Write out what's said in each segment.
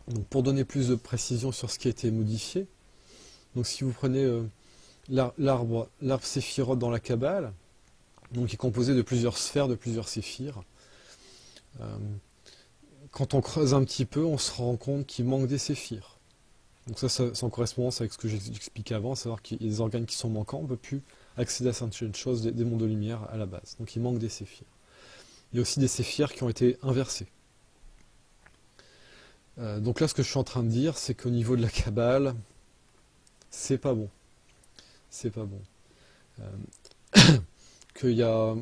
Donc, pour donner plus de précision sur ce qui a été modifié, donc si vous prenez l'arbre séphirote dans la Kabbale, donc qui est composé de plusieurs sphères, de plusieurs séphirs, quand on creuse un petit peu, on se rend compte qu'il manque des séphirs. Donc ça c'est en correspondance avec ce que j'expliquais avant, à savoir qu'il y a des organes qui sont manquants, on ne peut plus accéder à certaines choses des mondes de lumière à la base. Donc il manque des séphirs. Il y a aussi des séphirs qui ont été inversés. Donc là, ce que je suis en train de dire, c'est qu'au niveau de la Kabbale, c'est pas bon. C'est pas bon. Qu'il y a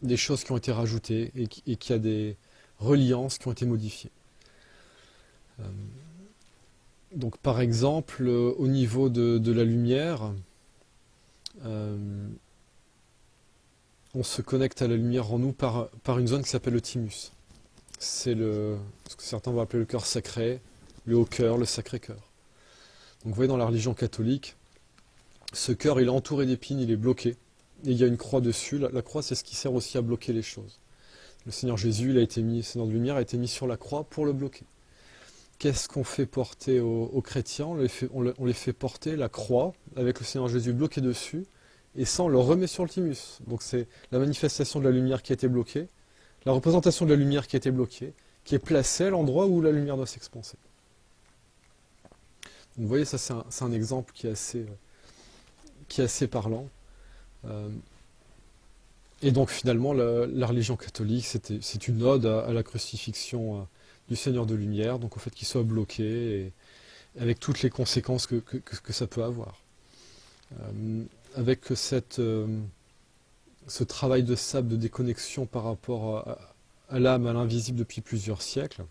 des choses qui ont été rajoutées et qu'il y a des reliances qui ont été modifiées. Donc par exemple, au niveau de la lumière, on se connecte à la lumière en nous par une zone qui s'appelle le thymus. C'est ce que certains vont appeler le cœur sacré, le haut cœur, le sacré cœur. Donc vous voyez dans la religion catholique, ce cœur il est entouré d'épines, il est bloqué, et il y a une croix dessus. La croix c'est ce qui sert aussi à bloquer les choses. Le Seigneur Jésus, le Seigneur de lumière a été mis sur la croix pour le bloquer. Qu'est-ce qu'on fait porter aux chrétiens? On les fait porter la croix avec le Seigneur Jésus bloqué dessus, et ça on le remet sur le thymus. Donc c'est la manifestation de la lumière qui a été bloquée, la représentation de la lumière qui a été bloquée, qui est placée à l'endroit où la lumière doit s'expanser. Donc vous voyez, ça c'est un exemple qui est assez parlant. Et donc finalement, la religion catholique, c'est une ode à la crucifixion du Seigneur de lumière, donc au fait qu'il soit bloqué, et avec toutes les conséquences que ça peut avoir. Avec ce travail de sable, de déconnexion par rapport à l'âme, à l'invisible depuis plusieurs siècles,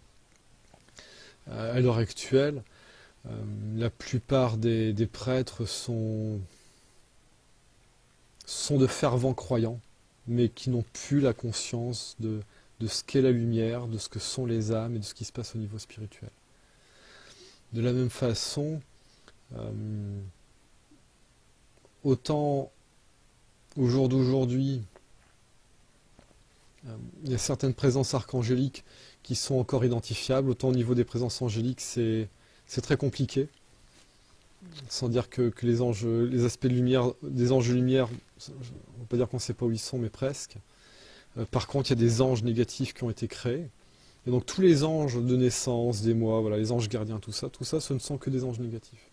à l'heure actuelle, la plupart des prêtres sont de fervents croyants, mais qui n'ont plus la conscience de ce qu'est la lumière, de ce que sont les âmes et de ce qui se passe au niveau spirituel. De la même façon, autant au jour d'aujourd'hui, il y a certaines présences archangéliques qui sont encore identifiables, autant au niveau des présences angéliques, c'est très compliqué. Sans dire que les aspects de lumière, des anges de lumière, on ne va pas dire qu'on ne sait pas où ils sont, mais presque. Par contre, il y a des anges négatifs qui ont été créés. Et donc tous les anges de naissance, des mois, voilà, les anges gardiens, tout ça, ce ne sont que des anges négatifs.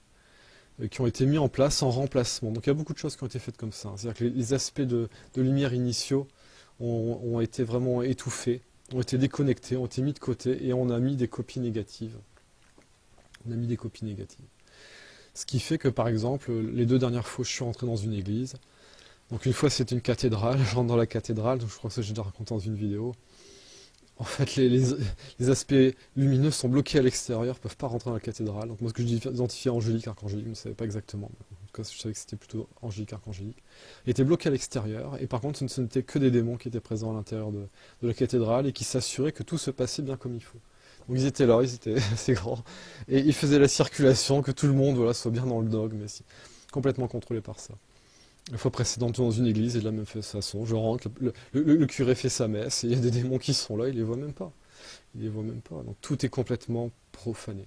Qui ont été mis en place en remplacement. Donc il y a beaucoup de choses qui ont été faites comme ça. C'est-à-dire que les aspects de lumière initiaux ont été vraiment étouffés, ont été déconnectés, ont été mis de côté, et on a mis des copies négatives. Ce qui fait que, par exemple, les 2 dernières fois, je suis rentré dans une église. Donc une fois, c'était une cathédrale. Je rentre dans la cathédrale, donc je crois que j'ai déjà raconté dans une vidéo. En fait, les aspects lumineux sont bloqués à l'extérieur, ne peuvent pas rentrer dans la cathédrale. Donc moi, ce que j'identifiais angélique, archangélique, je ne savais pas exactement. En tout cas, je savais que c'était plutôt angélique, archangélique. Il était bloqué à l'extérieur, et par contre, ce n'était que des démons qui étaient présents à l'intérieur de la cathédrale et qui s'assuraient que tout se passait bien comme il faut. Donc ils étaient là, ils étaient assez grands, et ils faisaient la circulation, que tout le monde soit bien dans le dogme, mais complètement contrôlé par ça. La fois précédente, dans une église, et de la même façon, je rentre, le curé fait sa messe, et il y a des démons qui sont là, il les voit même pas. Donc tout est complètement profané.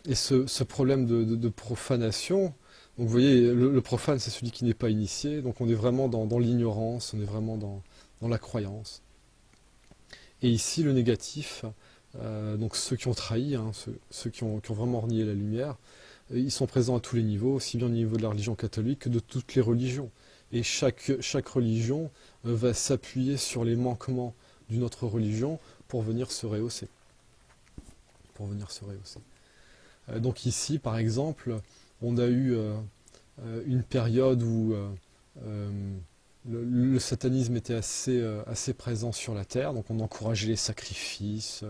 Et ce problème de profanation, donc vous voyez, le profane, c'est celui qui n'est pas initié, donc on est vraiment dans l'ignorance, on est vraiment dans la croyance. Et ici, le négatif, donc ceux qui ont trahi, ceux qui ont vraiment renié la lumière, ils sont présents à tous les niveaux, aussi bien au niveau de la religion catholique que de toutes les religions. Et chaque religion va s'appuyer sur les manquements d'une autre religion pour venir se rehausser. Donc ici, par exemple, on a eu une période où le satanisme était assez présent sur la terre, donc on encourageait les sacrifices,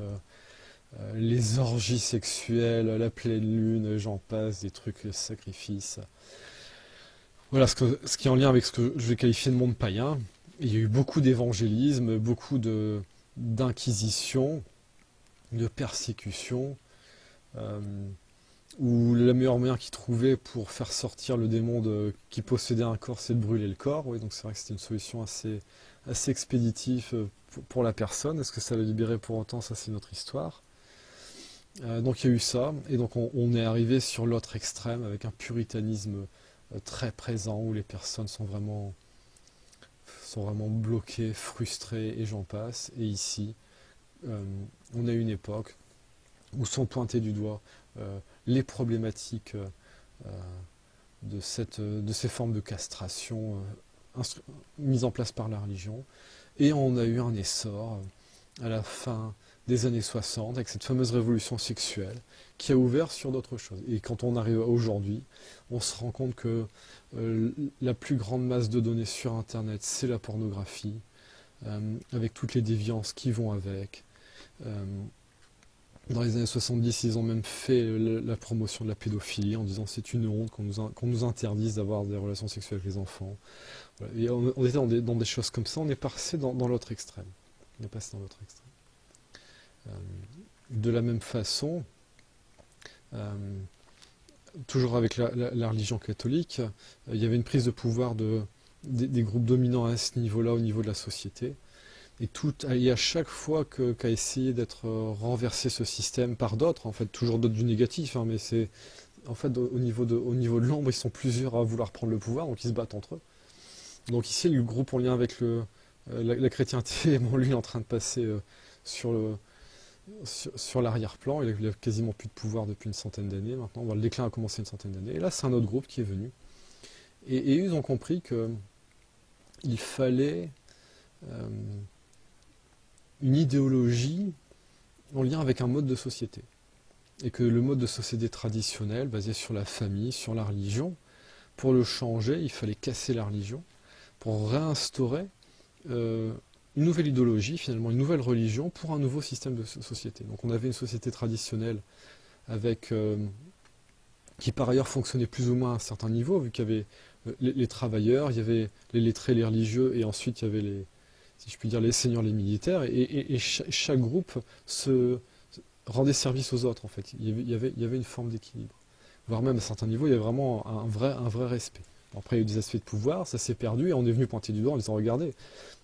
les orgies sexuelles, la pleine lune, j'en passe, des trucs, les sacrifices. Voilà ce qui est en lien avec ce que je vais qualifier de monde païen. Il y a eu beaucoup d'évangélisme, beaucoup d'inquisition, de persécution, où le meilleur moyen qu'ils trouvaient pour faire sortir le démon qui possédait un corps, c'est de brûler le corps. Oui, donc c'est vrai que c'était une solution assez expéditif pour la personne. Est-ce que ça l'a libéré pour autant? Ça, c'est notre histoire. Donc il y a eu ça, et donc on est arrivé sur l'autre extrême avec un puritanisme très présent où les personnes sont vraiment bloquées, frustrées, et j'en passe. Et ici, on a une époque où sont pointées du doigt les problématiques de ces formes de castration mises en place par la religion. Et on a eu un essor à la fin des années 60 avec cette fameuse révolution sexuelle qui a ouvert sur d'autres choses. Et quand on arrive à aujourd'hui, on se rend compte que la plus grande masse de données sur Internet, c'est la pornographie, avec toutes les déviances qui vont avec. Dans les années 70, ils ont même fait la promotion de la pédophilie en disant c'est une honte qu'on nous interdise d'avoir des relations sexuelles avec les enfants. Voilà. Et on était dans des choses comme ça, on est passé dans l'autre extrême. On est passé dans l'autre extrême. De la même façon, toujours avec la religion catholique, il y avait une prise de pouvoir des groupes dominants à ce niveau-là, au niveau de la société. Et à chaque fois qu'a essayé d'être renversé ce système par d'autres, en fait, toujours d'autres du négatif, hein, mais c'est en fait au niveau de l'ombre, ils sont plusieurs à vouloir prendre le pouvoir, donc ils se battent entre eux. Donc ici, le groupe en lien avec la chrétienté, bon, lui, il est en train de passer sur l'arrière-plan. Il a quasiment plus de pouvoir depuis une centaine d'années maintenant. Bon, le déclin a commencé une centaine d'années. Et là, c'est un autre groupe qui est venu. Et ils ont compris qu'il fallait une idéologie en lien avec un mode de société. Et que le mode de société traditionnel, basé sur la famille, sur la religion, pour le changer, il fallait casser la religion pour réinstaurer une nouvelle idéologie, finalement, une nouvelle religion pour un nouveau système de société. Donc on avait une société traditionnelle qui par ailleurs fonctionnait plus ou moins à un certain niveau, vu qu'il y avait les travailleurs, il y avait les lettrés, les religieux, et ensuite il y avait si je puis dire, les seigneurs, les militaires, et chaque groupe se rendait service aux autres, en fait. Il y avait une forme d'équilibre. Voire même à certains niveaux, il y avait vraiment un vrai respect. Après, il y a eu des aspects de pouvoir, ça s'est perdu, et on est venu pointer du doigt en disant, regardez,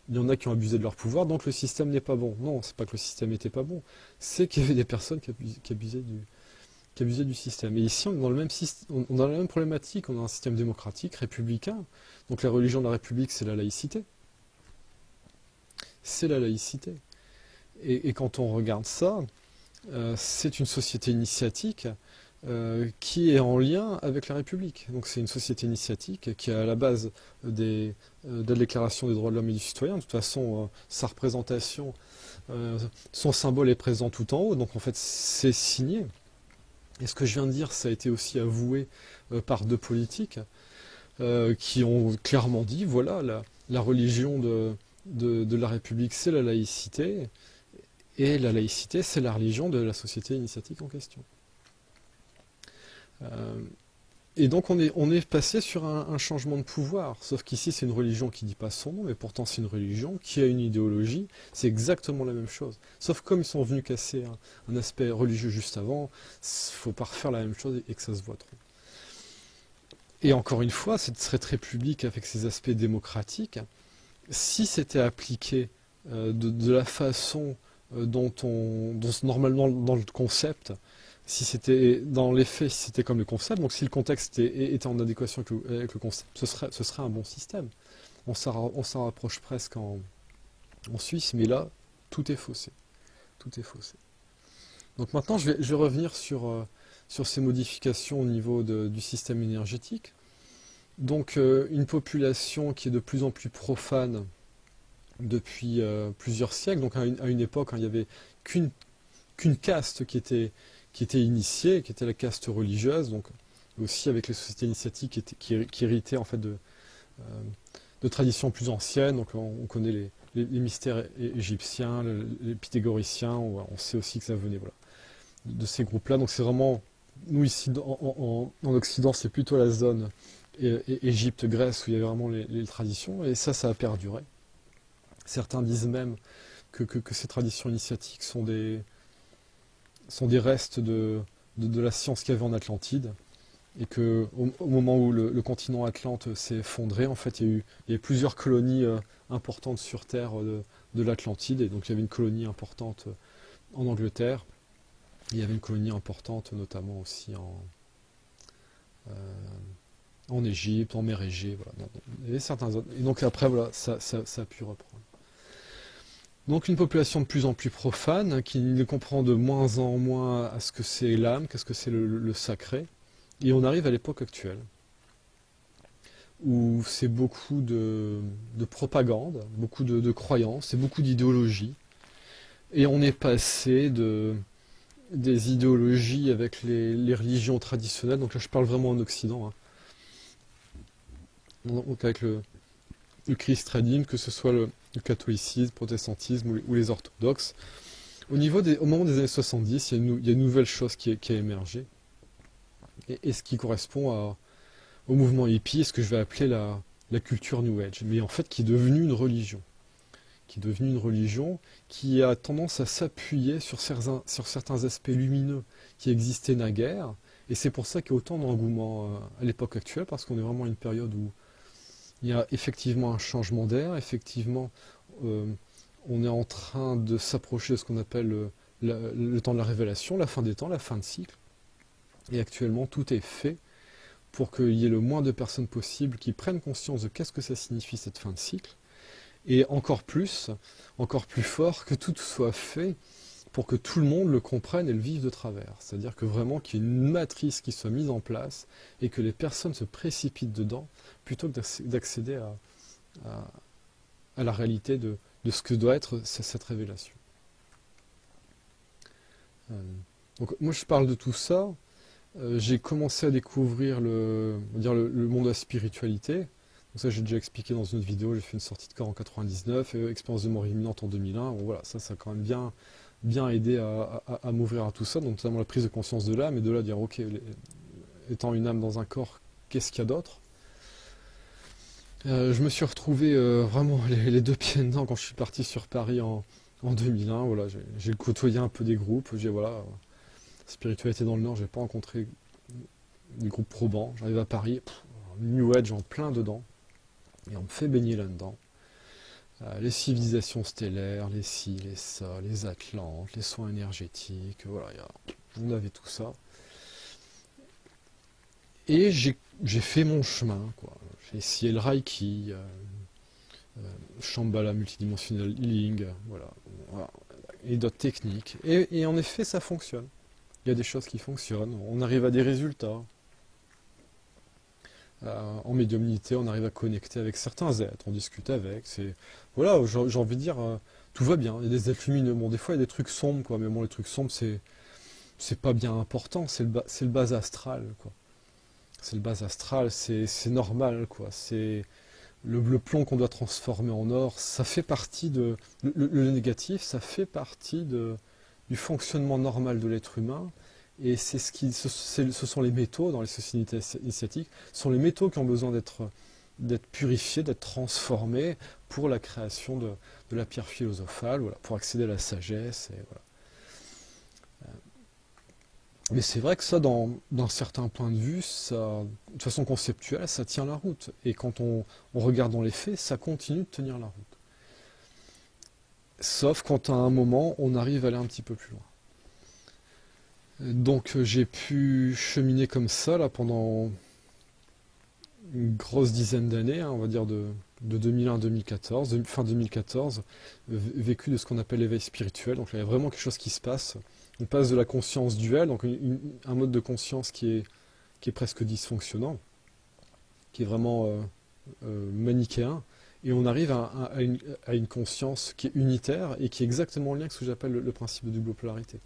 il y en a qui ont abusé de leur pouvoir, donc le système n'est pas bon. Non, c'est pas que le système n'était pas bon, c'est qu'il y avait des personnes qui abusaient du système. Et ici, on est dans la même problématique, on a un système démocratique, républicain, donc la religion de la République, c'est la laïcité. C'est la laïcité. Et quand on regarde ça, c'est une société initiatique qui est en lien avec la République. Donc c'est une société initiatique qui est à la base de la Déclaration des droits de l'homme et du citoyen. De toute façon, sa représentation, son symbole est présent tout en haut, donc en fait c'est signé. Et ce que je viens de dire, ça a été aussi avoué par deux politiques qui ont clairement dit, voilà, la religion de la République, c'est la laïcité, et la laïcité, c'est la religion de la société initiatique en question. Et donc on est passé sur un changement de pouvoir, sauf qu'ici c'est une religion qui ne dit pas son nom, mais pourtant c'est une religion qui a une idéologie, c'est exactement la même chose. Sauf comme ils sont venus casser un aspect religieux juste avant, il ne faut pas refaire la même chose et que ça se voit trop. Et encore une fois, cette république avec ses aspects démocratiques, si c'était appliqué de la façon dont normalement dans le concept, si c'était dans les faits, si c'était comme le concept, donc si le contexte était en adéquation avec le concept, ce serait un bon système. On s'en rapproche presque en Suisse, mais là, tout est faussé. Tout est faussé. Donc maintenant, je vais revenir sur ces modifications au niveau du système énergétique. Donc une population qui est de plus en plus profane depuis plusieurs siècles. Donc à une époque, hein, il n'y avait qu'une caste qui était initiée, qui était la caste religieuse. Donc aussi avec les sociétés initiatiques qui héritaient en fait de traditions plus anciennes. Donc on connaît les mystères égyptiens, les pythagoriciens. On sait aussi que ça venait de ces groupes-là. Donc c'est vraiment, nous ici en Occident, c'est plutôt la zone Égypte, Grèce, où il y avait vraiment les traditions, et ça a perduré. Certains disent même que ces traditions initiatiques sont des restes de la science qu'il y avait en Atlantide, et que au moment où le continent Atlante s'est effondré, en fait, il y a eu plusieurs colonies importantes sur Terre de l'Atlantide, et donc il y avait une colonie importante en Angleterre, il y avait une colonie importante notamment aussi euh, en Égypte, en mer Égée, voilà. Il y avait certains autres. Et donc après, voilà, ça a pu reprendre. Donc une population de plus en plus profane, qui ne comprend de moins en moins à ce que c'est l'âme, qu'est-ce que c'est le sacré. Et on arrive à l'époque actuelle, où c'est beaucoup de propagande, beaucoup de croyances et beaucoup d'idéologie. Et on est passé des idéologies avec les religions traditionnelles, donc là je parle vraiment en Occident, hein. Donc avec le christianisme, que ce soit le catholicisme, le protestantisme ou les orthodoxes. Au moment des années 70, il y a une nouvelle chose qui a émergé, et ce qui correspond au mouvement hippie, ce que je vais appeler la culture New Age, mais en fait qui est devenue une religion. Qui est devenue une religion qui a tendance à s'appuyer sur certains aspects lumineux qui existaient naguère, et c'est pour ça qu'il y a autant d'engouement à l'époque actuelle, parce qu'on est vraiment à une période où il y a effectivement un changement d'air, effectivement euh, on est en train de s'approcher de ce qu'on appelle le temps de la révélation, la fin des temps, la fin de cycle, et actuellement tout est fait pour qu'il y ait le moins de personnes possible qui prennent conscience de qu'est-ce que ça signifie cette fin de cycle, et encore plus fort, que tout soit fait pour que tout le monde le comprenne et le vive de travers. C'est-à-dire que vraiment qu'il y ait une matrice qui soit mise en place et que les personnes se précipitent dedans plutôt que d'accéder à- à la réalité de ce que doit être cette révélation. Euh, donc moi je parle de tout ça. J'ai commencé à découvrir on va dire le monde de la spiritualité. Donc ça j'ai déjà expliqué dans une autre vidéo, j'ai fait une sortie de corps en 99, et expérience de mort imminente en 2001. Bon, voilà, ça a quand même bien aidé à m'ouvrir à tout ça, donc notamment la prise de conscience de l'âme, et de là dire ok, étant une âme dans un corps, qu'est-ce qu'il y a d'autre? Je me suis retrouvé vraiment les deux pieds dedans quand je suis parti sur Paris en 2001. Voilà, j'ai côtoyé un peu des groupes. Voilà, spiritualité dans le Nord, j'ai pas rencontré des groupes probants. J'arrive à Paris, New Age en plein dedans, et on me fait baigner là-dedans. Les civilisations stellaires, les ci, les ça, les Atlantes, les soins énergétiques, voilà, on avait tout ça. Et j'ai fait mon chemin, quoi. J'ai essayé le Reiki, Shambhala multidimensional healing, voilà, et d'autres techniques. Et en effet, ça fonctionne. Il y a des choses qui fonctionnent. On arrive à des résultats. En médiumnité, on arrive à connecter avec certains êtres, on discute avec. Voilà, j'ai envie de dire, tout va bien. Il y a des êtres lumineux. Bon, des fois, il y a des trucs sombres, quoi. Mais bon, les trucs sombres, c'est pas bien important. C'est le bas astral, quoi. C'est le bas astral, c'est normal, quoi. C'est le plomb qu'on doit transformer en or, ça fait partie le négatif, ça fait partie du fonctionnement normal de l'être humain. Et ce sont les métaux dans les sociétés initiatiques, ce sont les métaux qui ont besoin d'être purifiés, d'être transformés pour la création de la pierre philosophale, voilà, pour accéder à la sagesse. Et voilà. Mais c'est vrai que ça, d'un certain point de vue, de façon conceptuelle, ça tient la route. Et quand on regarde dans les faits, ça continue de tenir la route. Sauf quand à un moment, on arrive à aller un petit peu plus loin. Donc j'ai pu cheminer comme ça là, pendant une grosse dizaine d'années, hein, on va dire de 2001 à 2014, fin 2014, vécu de ce qu'on appelle l'éveil spirituel. Donc là, il y a vraiment quelque chose qui se passe. On passe de la conscience duelle, donc un mode de conscience qui est presque dysfonctionnant, qui est vraiment manichéen, et on arrive à une conscience qui est unitaire et qui est exactement en lien avec ce que j'appelle le principe de double polarité.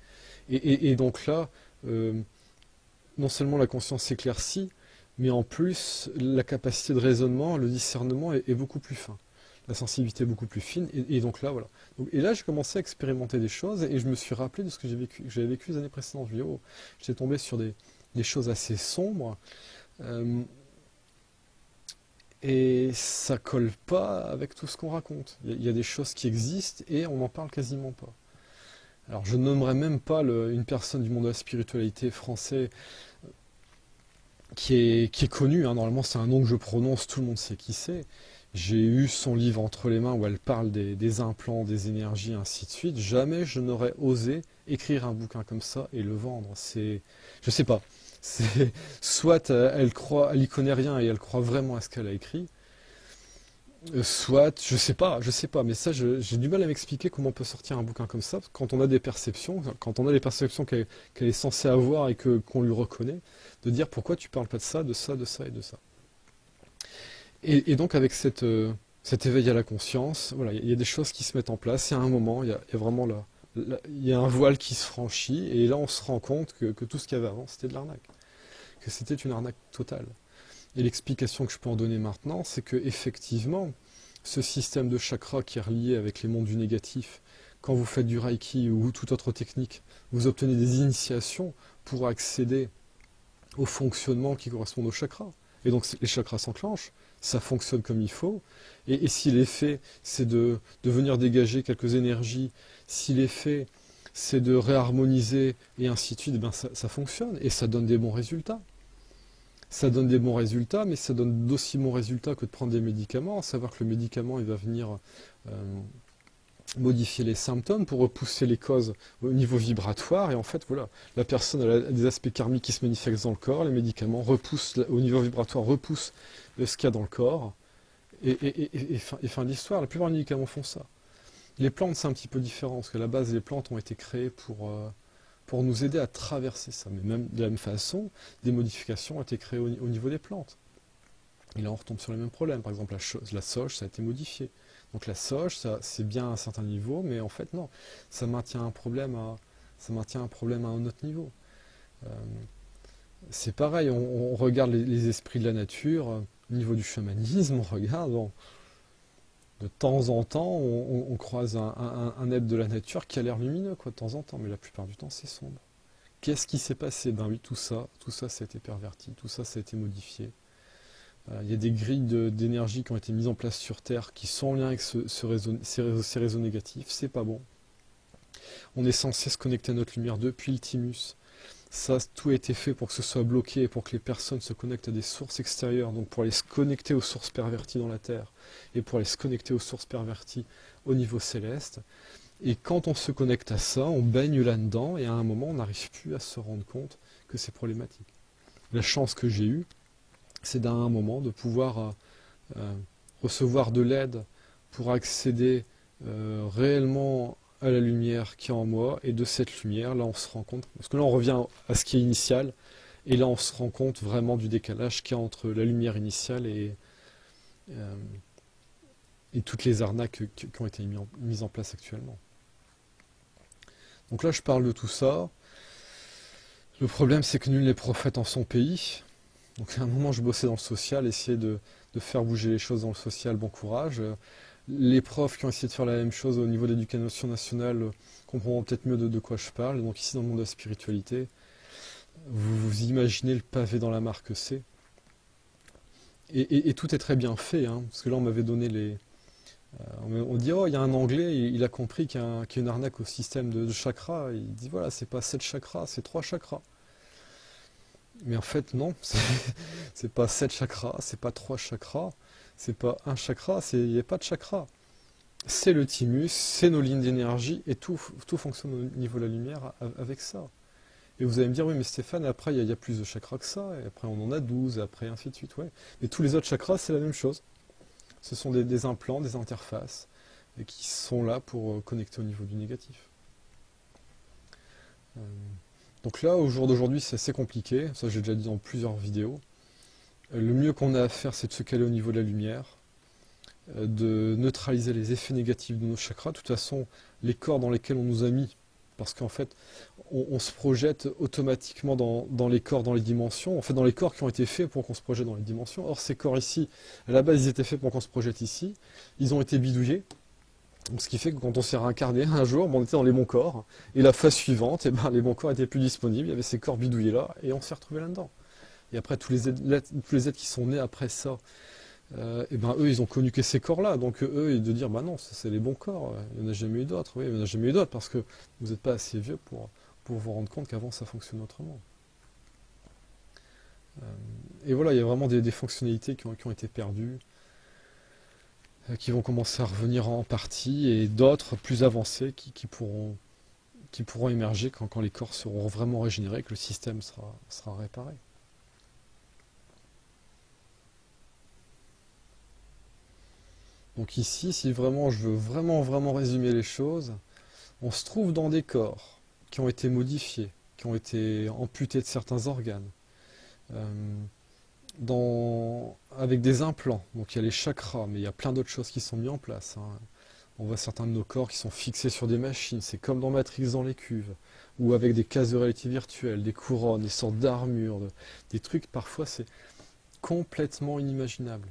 Et donc là, non seulement la conscience s'éclaircit, mais en plus la capacité de raisonnement, le discernement est beaucoup plus fin. La sensibilité est beaucoup plus fine, et donc là, voilà. Et là, j'ai commencé à expérimenter des choses, et je me suis rappelé de ce que j'avais vécu les années précédentes. Je me dis, oh, j'étais tombé sur des choses assez sombres, et ça colle pas avec tout ce qu'on raconte. Il y a des choses qui existent, et on n'en parle quasiment pas. Alors, je nommerai même pas une personne du monde de la spiritualité français qui est connu, hein. Normalement c'est un nom que je prononce, tout le monde sait qui c'est. J'ai eu son livre entre les mains où elle parle des implants, des énergies, ainsi de suite. Jamais je n'aurais osé écrire un bouquin comme ça et le vendre. Je sais pas. C'est, soit elle y connaît rien et elle croit vraiment à ce qu'elle a écrit, soit, je sais pas, mais ça, j'ai du mal à m'expliquer comment on peut sortir un bouquin comme ça, quand on a des perceptions, quand on a les perceptions qu'elle est censée avoir et qu'on lui reconnaît, de dire pourquoi tu parles pas de ça, de ça, de ça et de ça. Et donc avec cet éveil à la conscience, voilà, il y a des choses qui se mettent en place, et à un moment, il y a vraiment il y a un voile qui se franchit, et là on se rend compte que tout ce qu'il y avait avant, c'était de l'arnaque, que c'était une arnaque totale. Et l'explication que je peux en donner maintenant, c'est que effectivement, ce système de chakra qui est relié avec les mondes du négatif, quand vous faites du reiki ou toute autre technique, vous obtenez des initiations pour accéder au fonctionnement qui correspond aux chakras. Et donc les chakras s'enclenchent, ça fonctionne comme il faut. Et si l'effet, c'est de venir dégager quelques énergies, si l'effet, c'est de réharmoniser et ainsi de suite, ben ça fonctionne et ça donne des bons résultats. Ça donne des bons résultats, mais ça donne d'aussi bons résultats que de prendre des médicaments, à savoir que le médicament, il va venir modifier les symptômes pour repousser les causes au niveau vibratoire, et en fait, voilà, la personne a des aspects karmiques qui se manifestent dans le corps, les médicaments repoussent, au niveau vibratoire, repoussent ce qu'il y a dans le corps, et fin d'histoire, la plupart des médicaments font ça. Les plantes, c'est un petit peu différent, parce qu'à la base, les plantes ont été créées pour nous aider à traverser ça. Mais même de la même façon, des modifications ont été créées au niveau des plantes. Et là, on retombe sur le même problème. Par exemple, la soja, ça a été modifié. Donc la soja, c'est bien à un certain niveau, mais en fait, non. Ça maintient un problème à un autre niveau. Euh, c'est pareil, on regarde les esprits de la nature, au niveau du chamanisme, on regarde, de temps en temps, on croise un être de la nature qui a l'air lumineux, quoi, de temps en temps, mais la plupart du temps, c'est sombre. Qu'est-ce qui s'est passé? Ben oui, tout ça, ça a été perverti, tout ça a été modifié. Il y a des grilles d'énergie qui ont été mises en place sur Terre qui sont en lien avec ces réseaux négatifs, c'est pas bon. On est censé se connecter à notre lumière depuis le thymus. Ça, tout a été fait pour que ce soit bloqué et pour que les personnes se connectent à des sources extérieures, donc pour aller se connecter aux sources perverties dans la Terre et pour aller se connecter aux sources perverties au niveau céleste. Et quand on se connecte à ça, on baigne là-dedans et à un moment, on n'arrive plus à se rendre compte que c'est problématique. La chance que j'ai eue, c'est d'un moment de pouvoir recevoir de l'aide pour accéder réellement à la lumière qui est en moi, et de cette lumière, là on se rend compte, parce que là on revient à ce qui est initial, et là on se rend compte vraiment du décalage qu'il y a entre la lumière initiale et toutes les arnaques qui ont été mises en place actuellement. Donc là je parle de tout ça. Le problème c'est que nul n'est prophète en son pays. Donc à un moment je bossais dans le social, essayer de faire bouger les choses dans le social, bon courage. Les profs qui ont essayé de faire la même chose au niveau de l'éducation nationale comprendront peut-être mieux de quoi je parle. Donc ici dans le monde de la spiritualité, vous imaginez le pavé dans la mare que c'est. Et tout est très bien fait, hein, parce que là on m'avait donné on dit, oh, il y a un Anglais, il a compris qu'il y a une arnaque au système de chakras. Il dit, voilà, c'est pas 7 chakras, c'est 3 chakras. Mais en fait, non, c'est pas 7 chakras, c'est pas 3 chakras, c'est pas un chakra, il n'y a pas de chakra. C'est le thymus, c'est nos lignes d'énergie, et tout fonctionne au niveau de la lumière avec ça. Et vous allez me dire, oui, mais Stéphane, après, il y a plus de chakras que ça, et après, on en a 12, et après, ainsi de suite. Ouais. Mais tous les autres chakras, c'est la même chose. Ce sont des implants, des interfaces, et qui sont là pour connecter au niveau du négatif. Donc là, au jour d'aujourd'hui, c'est assez compliqué. Ça, j'ai déjà dit dans plusieurs vidéos. Le mieux qu'on a à faire, c'est de se caler au niveau de la lumière, de neutraliser les effets négatifs de nos chakras. De toute façon, les corps dans lesquels on nous a mis, parce qu'en fait, on se projette automatiquement dans les corps, dans les dimensions, en fait dans les corps qui ont été faits pour qu'on se projette dans les dimensions. Or, ces corps ici, à la base, ils étaient faits pour qu'on se projette ici. Ils ont été bidouillés. Donc, ce qui fait que quand on s'est réincarné un jour, on était dans les bons corps, et la phase suivante, les bons corps étaient plus disponibles, il y avait ces corps bidouillés là, et on s'est retrouvé là-dedans. Et après, tous les êtres qui sont nés après ça, eux, ils ont connu que ces corps-là. Donc eux, de dire, bah non, ça, c'est les bons corps, il n'y en a jamais eu d'autres. Oui, il n'y en a jamais eu d'autres, parce que vous n'êtes pas assez vieux pour vous rendre compte qu'avant, ça fonctionnait autrement. et voilà, il y a vraiment des fonctionnalités qui ont été perdues, qui vont commencer à revenir en partie, et d'autres plus avancées qui pourront émerger quand les corps seront vraiment régénérés, que le système sera réparé. Donc ici, si vraiment je veux vraiment résumer les choses, on se trouve dans des corps qui ont été modifiés, qui ont été amputés de certains organes, avec des implants. Donc il y a les chakras, mais il y a plein d'autres choses qui sont mises en place, hein. On voit certains de nos corps qui sont fixés sur des machines, c'est comme dans Matrix dans les cuves, ou avec des cases de réalité virtuelle, des couronnes, des sortes d'armures, des trucs parfois c'est complètement inimaginable.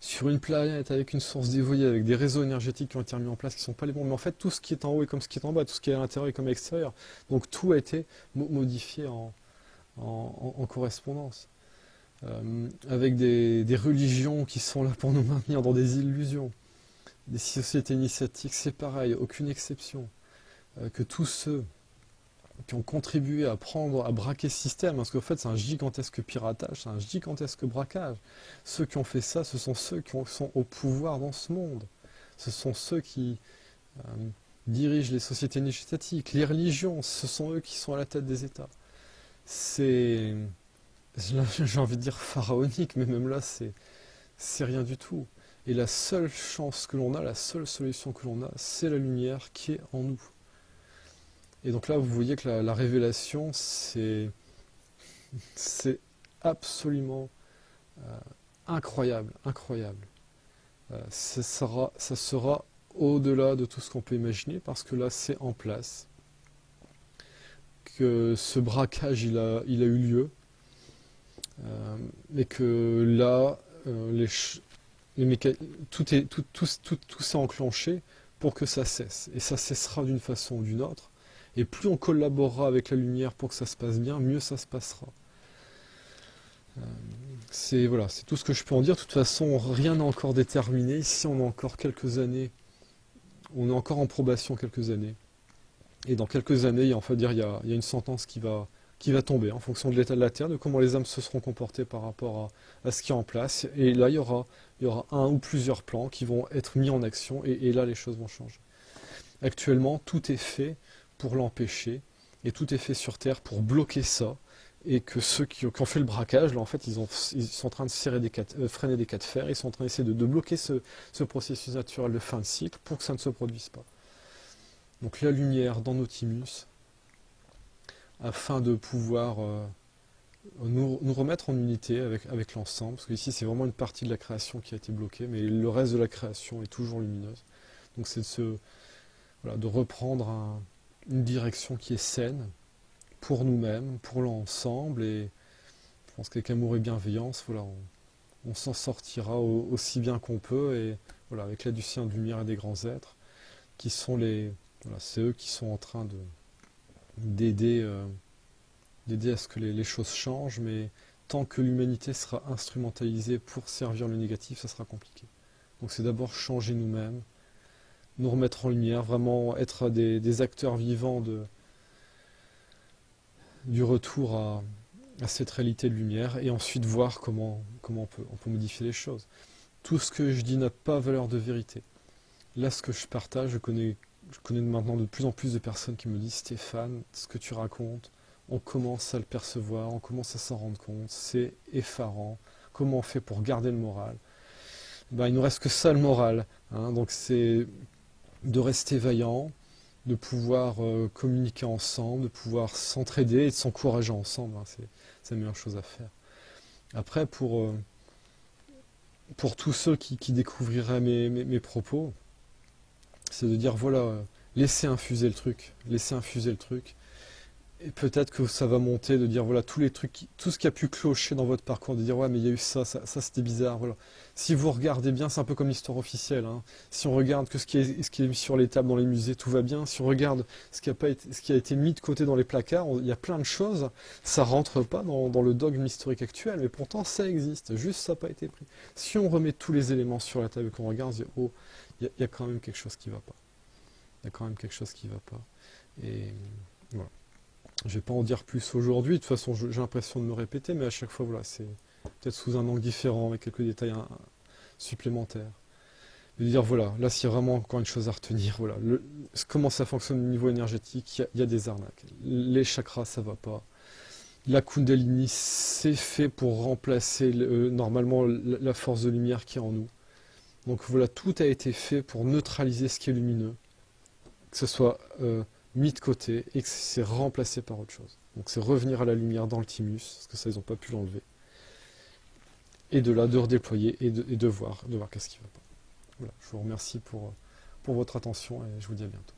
Sur une planète avec une source dévoyée, avec des réseaux énergétiques qui ont été mis en place, qui ne sont pas les bons, mais en fait tout ce qui est en haut est comme ce qui est en bas, tout ce qui est à l'intérieur est comme à l'extérieur. Donc tout a été modifié en correspondance. Avec des religions qui sont là pour nous maintenir dans des illusions. Des sociétés initiatiques, c'est pareil, aucune exception. Que tous ceux qui ont contribué à braquer ce système, parce qu'en fait c'est un gigantesque piratage, c'est un gigantesque braquage. Ceux qui ont fait ça, ce sont ceux qui sont au pouvoir dans ce monde. Ce sont ceux qui dirigent les sociétés initiatiques, les religions, ce sont eux qui sont à la tête des États. C'est, j'ai envie de dire pharaonique, mais même là c'est rien du tout. Et la seule chance que l'on a, la seule solution que l'on a, c'est la lumière qui est en nous. Et donc là, vous voyez que la révélation, c'est absolument incroyable. Ça sera au-delà de tout ce qu'on peut imaginer, parce que là, c'est en place. Que ce braquage, il a eu lieu. Mais que là, tout s'est enclenché pour que ça cesse. Et ça cessera d'une façon ou d'une autre. Et plus on collaborera avec la lumière pour que ça se passe bien, mieux ça se passera. C'est tout ce que je peux en dire. De toute façon, rien n'est encore déterminé. Ici, on a encore quelques années. On est encore en probation quelques années. Et dans quelques années, il y a une sentence qui va tomber en fonction de l'état de la Terre, de comment les âmes se seront comportées par rapport à ce qui est en place. Et là, il y aura un ou plusieurs plans qui vont être mis en action, et là, les choses vont changer. Actuellement, tout est fait pour l'empêcher, et tout est fait sur Terre pour bloquer ça, et que ceux qui ont fait le braquage, là, en fait, ils sont en train de freiner des cas de fer, ils sont en train d'essayer de bloquer ce processus naturel de fin de cycle pour que ça ne se produise pas. Donc la lumière dans Notimus, afin de pouvoir nous remettre en unité avec l'ensemble, parce qu'ici c'est vraiment une partie de la création qui a été bloquée, mais le reste de la création est toujours lumineuse. Donc c'est de reprendre une direction qui est saine pour nous-mêmes, pour l'ensemble, et je pense qu'avec amour et bienveillance, on s'en sortira aussi bien qu'on peut, et avec l'aide du Sien de lumière et des grands êtres, qui sont c'est eux qui sont en train d'aider à ce que les choses changent, mais tant que l'humanité sera instrumentalisée pour servir le négatif, ça sera compliqué. Donc c'est d'abord changer nous-mêmes, nous remettre en lumière, vraiment être des acteurs vivants du retour à cette réalité de lumière, et ensuite voir comment on peut modifier les choses. Tout ce que je dis n'a pas valeur de vérité. Là, ce que je partage, je connais maintenant de plus en plus de personnes qui me disent « Stéphane, ce que tu racontes, on commence à le percevoir, on commence à s'en rendre compte, c'est effarant, comment on fait pour garder le moral ?» Il ne nous reste que ça, le moral, hein. Donc c'est de rester vaillant, de pouvoir communiquer ensemble, de pouvoir s'entraider et de s'encourager ensemble, hein. C'est la meilleure chose à faire. Après, pour tous ceux qui découvriraient mes propos, c'est de dire laissez infuser le truc, et peut-être que ça va monter, de dire tous les trucs, tout ce qui a pu clocher dans votre parcours, de dire ouais mais il y a eu ça c'était bizarre, voilà. Si vous regardez bien, c'est un peu comme l'histoire officielle, hein. Si on regarde que ce qui est mis sur les tables dans les musées, tout va bien. Si on regarde ce qui a été mis de côté dans les placards, il y a plein de choses, ça rentre pas dans le dogme historique actuel, mais pourtant ça existe, juste ça n'a pas été pris. Si on remet tous les éléments sur la table et qu'on regarde, on se dit oh, il y a quand même quelque chose qui va pas. Il y a quand même quelque chose qui va pas. Et voilà. Je vais pas en dire plus aujourd'hui, de toute façon j'ai l'impression de me répéter, mais à chaque fois voilà, c'est peut-être sous un angle différent, avec quelques détails supplémentaires. De dire voilà, là s'il y a vraiment encore une chose à retenir, voilà, comment ça fonctionne au niveau énergétique, il y a des arnaques. Les chakras ça va pas. La Kundalini c'est fait pour remplacer normalement la force de lumière qui est en nous. Donc voilà, tout a été fait pour neutraliser ce qui est lumineux, que ce soit mis de côté et que c'est remplacé par autre chose. Donc c'est revenir à la lumière dans le thymus, parce que ça ils n'ont pas pu l'enlever. Et de là, de redéployer et de voir qu'est-ce qui va pas. Voilà, je vous remercie pour votre attention et je vous dis à bientôt.